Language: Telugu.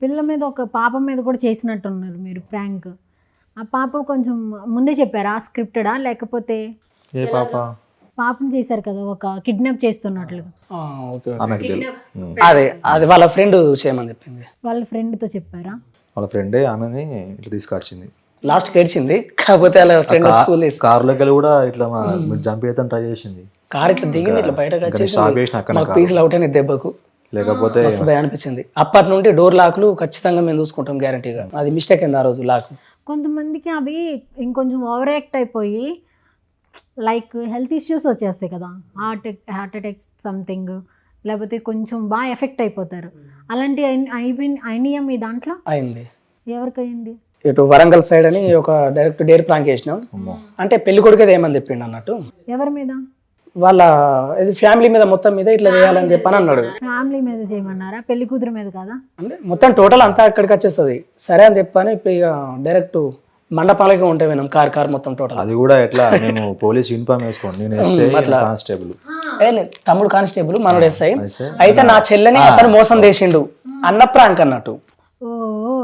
పిల్ల మీద ఒక పాప మీద కూడా చేసినట్టున్నారు మీరు ప్రాంక్. ఆ పాప కొంచెం ముందే చెప్పారా స్క్రిప్టెడా లేకపోతే ఏ పాప? పాపం చేశారు కదా ఒక కిడ్నాప్ చేస్తున్నట్లు. ఓకే ఆమెకు తెలియదు. అదే అది వాళ్ళ ఫ్రెండ్ చేయమని చెప్పింది. వాళ్ళ ఫ్రెండ్తో చెప్పారా? వాళ్ళ ఫ్రెండే ఆమెని ఇట్లా తీసుకొచ్చింది. లాస్ట్ ఏడ్చింది, కాకపోతే వాళ్ళ ఫ్రెండ్ స్కూల్ కార్లోకి వెళ్ళి కూడా ఇట్లా మీరు చంపేద్దాం ట్రై చేసింది. కార్ ఇట్లా దిగింది, ఇట్లా బయటకు వచ్చేసి స్టాప్ చేసిన అక్కడ మాకు పీసులు అవుట్ అయిన దెబ్బకు లేకపోతే మస్తు భయం అనిపించింది. అప్పటి నుండి డోర్ లాక్లు ఖచ్చితంగా మేము చూసుకుంటాం గ్యారంటీగా. అది మిస్టేక్ అయింది ఆ రోజు లాక్. కొంతమందికి అవి ఇంకొంచెం ఓవర్ యాక్ట్ అయిపోయి లైక్ హెల్త్ ఇష్యూస్ వచ్చేస్తాయి కదా, హార్ట్ అటాక్స్ సంథింగ్, లేకపోతే కొంచెం బాగా ఎఫెక్ట్ అయిపోతారు. అలాంటి అయినాయా మీ దాంట్లో? అయింది. ఎవరికి అయింది? ఇటు వరంగల్ సైడ్ అని ఒక డైరెక్ట్ డేర్ ప్రాంక్ చేసినాం. అంటే పెళ్లి కొడుకు ఏమని చెప్పిండు అన్నట్టు, ఎవరి మీద? వాళ్ళ ఇది ఫ్యామిలీ మీద మొత్తం మీద ఇట్లా చేయాలని చెప్పని అన్నాడు. ఫ్యామిలీ మీద చేయమన్నారా, పెళ్లి కూతురు మీద కాదా? అంటే మొత్తం టోటల్ అంతా అక్కడికి వచ్చేస్తుంది. సరే అని చెప్పని ఇక డైరెక్ట్ మండపాలకి ఉంటే విన్నాం కార్ మొత్తం టోటల్. అది కూడా ఎట్లా మేము పోలీస్ యూనిఫామ్ వేసుకోండి, నేను ఎస్ఐ కానిస్టేబుల్. తమ్ముడు కానిస్టేబుల్ మనోడు ఎస్ఐ. అయితే నా చెల్లెని అతను మోసం చేసిండు అన్న ప్రాంక్ అన్నట్టు.